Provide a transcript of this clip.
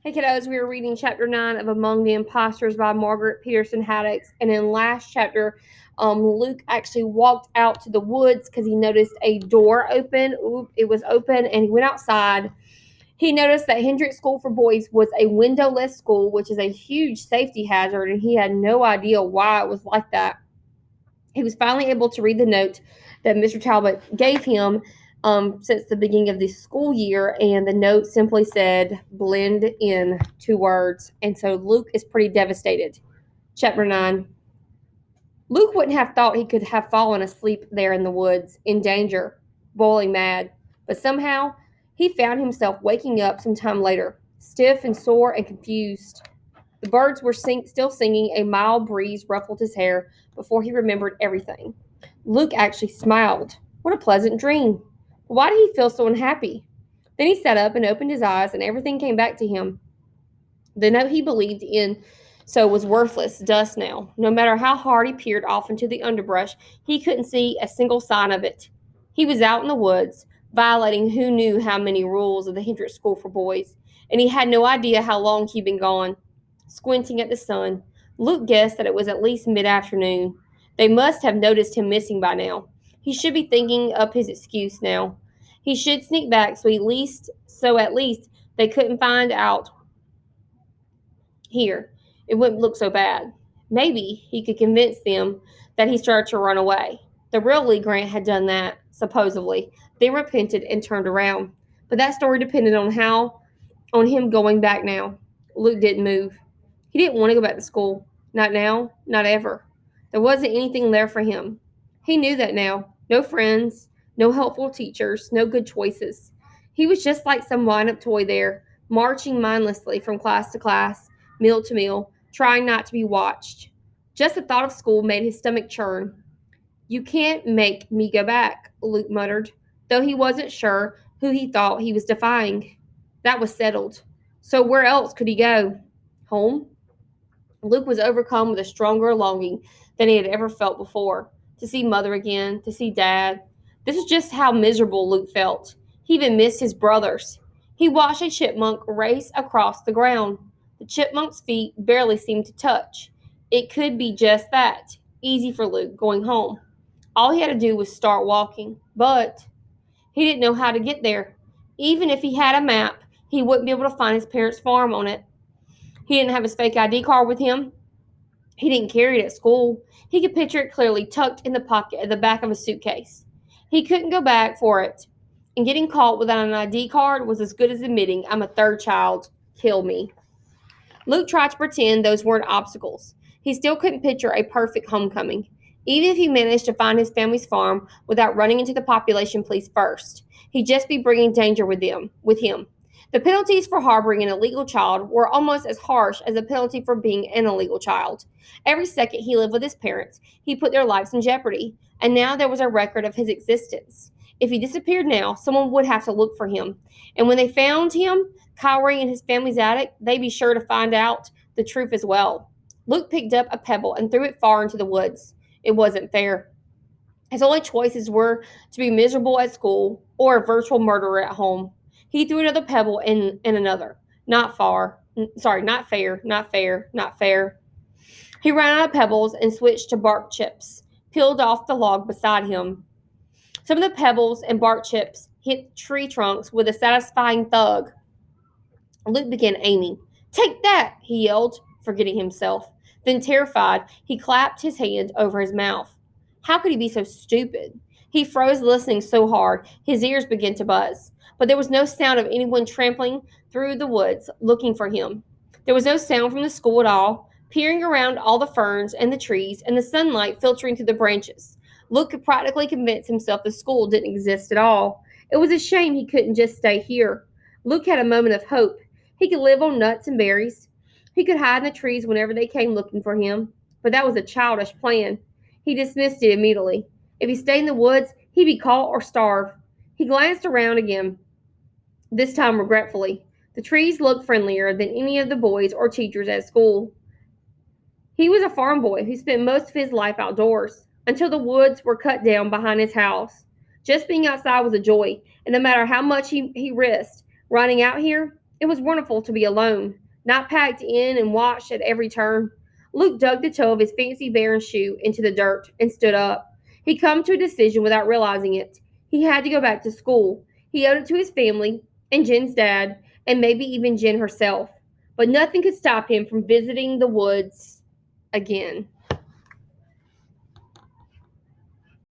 Hey kiddos, we were reading chapter 9 of Among the Impostors by Margaret Peterson Haddocks. And in last chapter, Luke actually walked out to the woods because he noticed a door open. It was open and he went outside. He noticed that Hendrick School for Boys was a windowless school, which is a huge safety hazard, and he had no idea why it was like that. He was finally able to read the note that Mr. Talbot gave him since the beginning of the school year, and the note simply said, blend in, 2 words. And so Luke is pretty devastated. Chapter 9. Luke wouldn't have thought he could have fallen asleep there in the woods, in danger, boiling mad, but somehow he found himself waking up some time later, stiff and sore and confused. The birds were still singing, a mild breeze ruffled his hair before he remembered everything. Luke actually smiled. What a pleasant dream. But why did he feel so unhappy? Then he sat up and opened his eyes, and everything came back to him. The note he believed in was worthless dust now. No matter how hard he peered off into the underbrush, he couldn't see a single sign of it. He was out in the woods, violating who knew how many rules of the Hendrick School for Boys, and he had no idea how long he'd been gone. Squinting at the sun, Luke guessed that it was at least mid-afternoon. They must have noticed him missing by now. He should be thinking up his excuse now. He should sneak back so at least they couldn't find out here. It wouldn't look so bad. Maybe he could convince them that he started to run away. The real Lee Grant had done that, supposedly, then repented and turned around. But that story depended on him going back now. Luke didn't move. He didn't want to go back to school. Not now, not ever. There wasn't anything there for him. He knew that now. No friends, no helpful teachers, no good choices. He was just like some wind-up toy there, marching mindlessly from class to class, meal to meal, trying not to be watched. Just the thought of school made his stomach churn. You can't make me go back, Luke muttered, though he wasn't sure who he thought he was defying. That was settled. So where else could he go? Home? Luke was overcome with a stronger longing than he had ever felt before. To see Mother again, to see Dad. This is just how miserable Luke felt. He even missed his brothers. He watched a chipmunk race across the ground. The chipmunk's feet barely seemed to touch. It could be just that. Easy for Luke, going home. All he had to do was start walking. But he didn't know how to get there. Even if he had a map, he wouldn't be able to find his parents' farm on it. He didn't have his fake ID card with him. He didn't carry it at school. He could picture it clearly tucked in the pocket at the back of a suitcase. He couldn't go back for it. And getting caught without an ID card was as good as admitting, I'm a third child. Kill me. Luke tried to pretend those weren't obstacles. He still couldn't picture a perfect homecoming. Even if he managed to find his family's farm without running into the population police first, he'd just be bringing danger with him. The penalties for harboring an illegal child were almost as harsh as the penalty for being an illegal child. Every second he lived with his parents, he put their lives in jeopardy, and now there was a record of his existence. If he disappeared now, someone would have to look for him. And when they found him, cowering in his family's attic, they'd be sure to find out the truth as well. Luke picked up a pebble and threw it far into the woods. It wasn't fair. His only choices were to be miserable at school or a virtual murderer at home. He threw another pebble and another. Not fair, not fair, not fair. He ran out of pebbles and switched to bark chips, peeled off the log beside him. Some of the pebbles and bark chips hit tree trunks with a satisfying thud. Luke began aiming. Take that, he yelled, forgetting himself. Then, terrified, he clapped his hand over his mouth. How could he be so stupid? He froze, listening so hard, his ears began to buzz. But there was no sound of anyone trampling through the woods looking for him. There was no sound from the school at all, peering around all the ferns and the trees and the sunlight filtering through the branches. Luke could practically convince himself the school didn't exist at all. It was a shame he couldn't just stay here. Luke had a moment of hope. He could live on nuts and berries. He could hide in the trees whenever they came looking for him. But that was a childish plan. He dismissed it immediately. If he stayed in the woods, he'd be caught or starve. He glanced around again, this time regretfully. The trees looked friendlier than any of the boys or teachers at school. He was a farm boy who spent most of his life outdoors, until the woods were cut down behind his house. Just being outside was a joy, and no matter how much he risked, running out here, It was wonderful to be alone, not packed in and watched at every turn. Luke dug the toe of his fancy Baron shoe into the dirt and stood up. He'd come to a decision without realizing it. He had to go back to school. He owed it to his family, and Jen's dad, and maybe even Jen herself. But nothing could stop him from visiting the woods again.